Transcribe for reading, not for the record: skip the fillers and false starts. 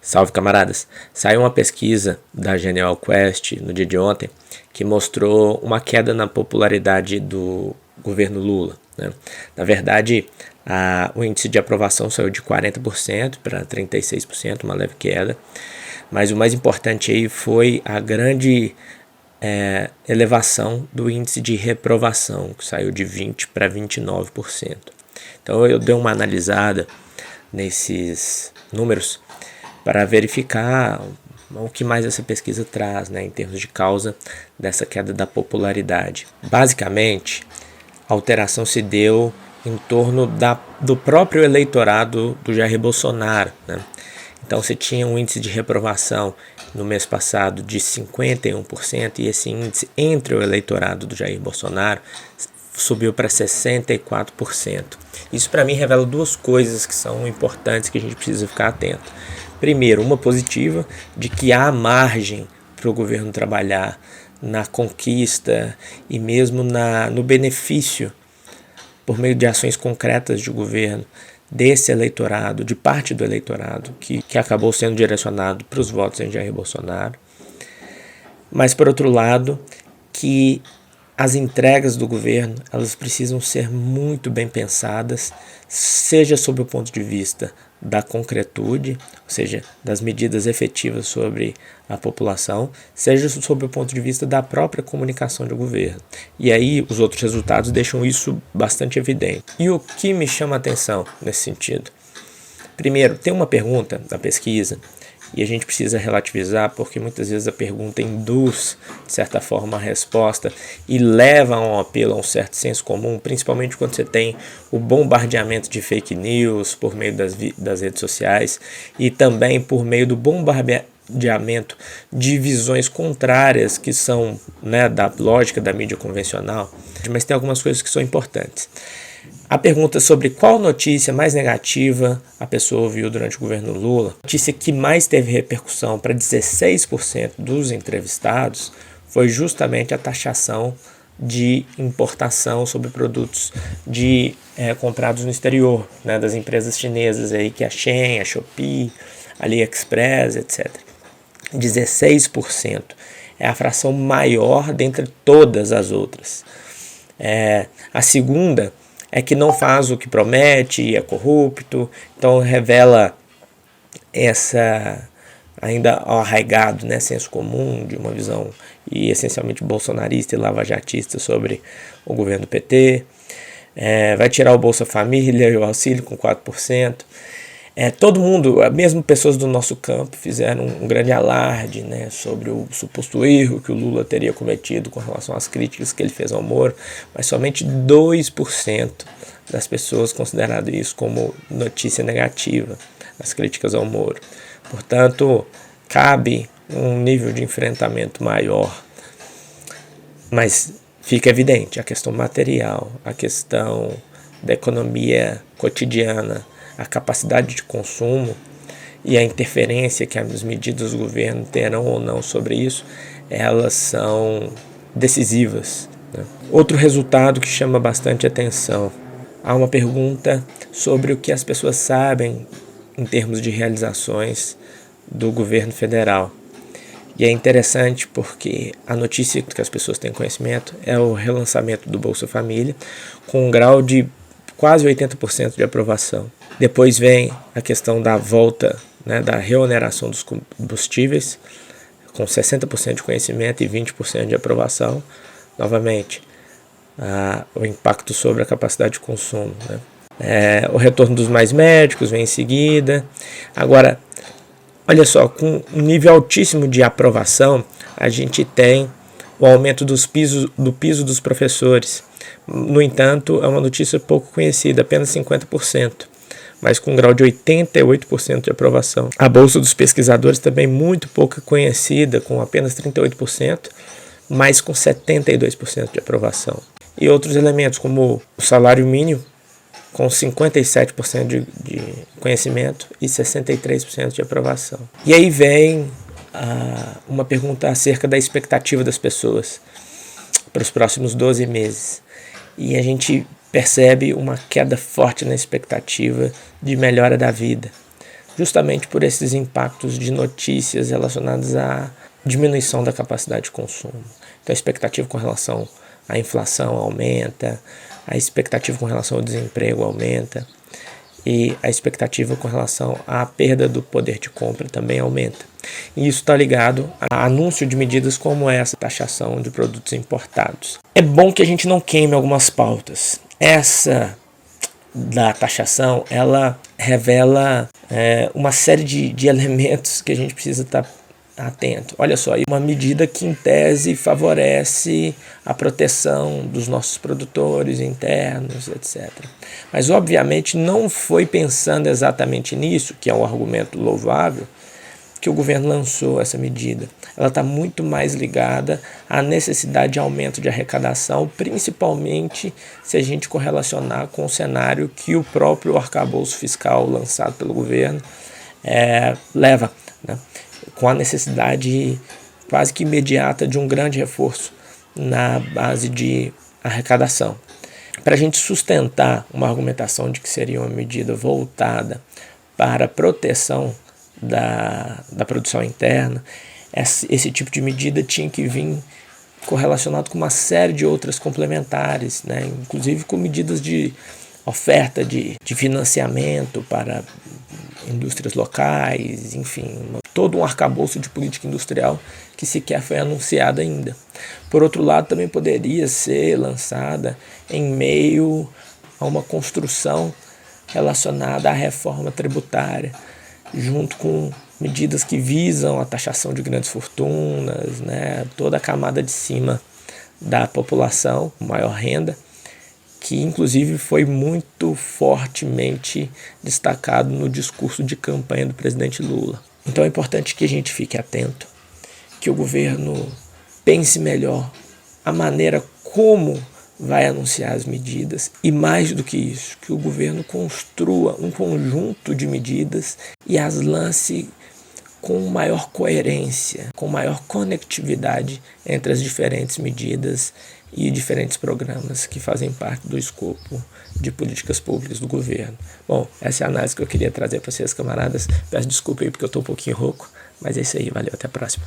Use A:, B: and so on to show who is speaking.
A: Salve, camaradas! Saiu uma pesquisa da Genial Quest no dia de ontem que mostrou uma queda na popularidade do governo Lula, né? Na verdade, o índice de aprovação saiu de 40% para 36%, uma leve queda. Mas o mais importante aí foi a grande elevação do índice de reprovação, que saiu de 20% para 29%. Então eu dei uma analisada nesses números para verificar o que mais essa pesquisa traz, né, em termos de causa dessa queda da popularidade. Basicamente, a alteração se deu em torno do próprio eleitorado do Jair Bolsonaro, né? Então você tinha um índice de reprovação no mês passado de 51% e esse índice entre o eleitorado do Jair Bolsonaro subiu para 64%. Isso para mim revela duas coisas que são importantes que a gente precisa ficar atento. Primeiro, uma positiva de que há margem para o governo trabalhar na conquista e mesmo no benefício por meio de ações concretas de governo desse eleitorado, de parte do eleitorado que acabou sendo direcionado para os votos em Jair Bolsonaro. Mas, por outro lado, que as entregas do governo elas precisam ser muito bem pensadas, seja sob o ponto de vista da concretude, ou seja, das medidas efetivas sobre a população, seja sob o ponto de vista da própria comunicação do governo. E aí os outros resultados deixam isso bastante evidente. E o que me chama a atenção nesse sentido? Primeiro, tem uma pergunta da pesquisa e a gente precisa relativizar porque muitas vezes a pergunta induz, de certa forma, a resposta e leva a um apelo a um certo senso comum, principalmente quando você tem o bombardeamento de fake news por meio das redes sociais e também por meio do bombardeamento de visões contrárias que são, né, da lógica da mídia convencional. Mas tem algumas coisas que são importantes. A pergunta sobre qual notícia mais negativa a pessoa ouviu durante o governo Lula, a notícia que mais teve repercussão para 16% dos entrevistados foi justamente a taxação de importação sobre produtos comprados no exterior, né, das empresas chinesas aí, que é a Shein, a Shopee, a AliExpress, etc. 16% é a fração maior dentre todas as outras. A segunda é que não faz o que promete, é corrupto, então revela essa ainda arraigado, né, senso comum de uma visão e essencialmente bolsonarista e lavajatista sobre o governo PT. Vai tirar o Bolsa Família e o auxílio com 4%. Todo mundo, mesmo pessoas do nosso campo, fizeram um grande alarde, né, sobre o suposto erro que o Lula teria cometido com relação às críticas que ele fez ao Moro, mas somente 2% das pessoas consideraram isso como notícia negativa, as críticas ao Moro. Portanto, cabe um nível de enfrentamento maior, mas fica evidente a questão material, a questão da economia cotidiana, a capacidade de consumo e a interferência que as medidas do governo terão ou não sobre isso, elas são decisivas, né? Outro resultado que chama bastante atenção, há uma pergunta sobre o que as pessoas sabem em termos de realizações do governo federal. E é interessante porque a notícia que as pessoas têm conhecimento é o relançamento do Bolsa Família, com um grau de quase 80% de aprovação. Depois vem a questão da volta, né, da reoneração dos combustíveis, com 60% de conhecimento e 20% de aprovação. Novamente, o impacto sobre a capacidade de consumo, né? O retorno dos mais médicos vem em seguida. Agora, olha só, com um nível altíssimo de aprovação, a gente tem o aumento do piso dos professores. No entanto, é uma notícia pouco conhecida, apenas 50%, mas com um grau de 88% de aprovação. A Bolsa dos Pesquisadores também muito pouco conhecida, com apenas 38%, mas com 72% de aprovação. E outros elementos, como o salário mínimo, com 57% de conhecimento e 63% de aprovação. E aí vem uma pergunta acerca da expectativa das pessoas para os próximos 12 meses. E a gente percebe uma queda forte na expectativa de melhora da vida, justamente por esses impactos de notícias relacionadas à diminuição da capacidade de consumo. Então a expectativa com relação à inflação aumenta, a expectativa com relação ao desemprego aumenta e a expectativa com relação à perda do poder de compra também aumenta. E isso está ligado a anúncio de medidas como essa, taxação de produtos importados. É bom que a gente não queime algumas pautas. Essa da taxação, ela revela uma série de elementos que a gente precisa estar atento. Olha só, uma medida que em tese favorece a proteção dos nossos produtores internos, etc. Mas obviamente não foi pensando exatamente nisso, que é um argumento louvável, que o governo lançou essa medida. Ela está muito mais ligada à necessidade de aumento de arrecadação, principalmente se a gente correlacionar com o cenário que o próprio arcabouço fiscal lançado pelo governo leva, né? Com a necessidade quase que imediata de um grande reforço na base de arrecadação. Para a gente sustentar uma argumentação de que seria uma medida voltada para a proteção da produção interna, esse tipo de medida tinha que vir correlacionado com uma série de outras complementares, né? Inclusive com medidas de oferta de financiamento para indústrias locais, enfim, todo um arcabouço de política industrial que sequer foi anunciado ainda. Por outro lado, também poderia ser lançada em meio a uma construção relacionada à reforma tributária, junto com medidas que visam a taxação de grandes fortunas, né, toda a camada de cima da população, maior renda, que inclusive foi muito fortemente destacado no discurso de campanha do presidente Lula. Então é importante que a gente fique atento, que o governo pense melhor a maneira como vai anunciar as medidas e, mais do que isso, que o governo construa um conjunto de medidas e as lance com maior coerência, com maior conectividade entre as diferentes medidas e diferentes programas que fazem parte do escopo de políticas públicas do governo. Bom, essa é a análise que eu queria trazer para vocês, camaradas. Peço desculpa aí porque eu estou um pouquinho rouco, mas é isso aí, valeu, até a próxima.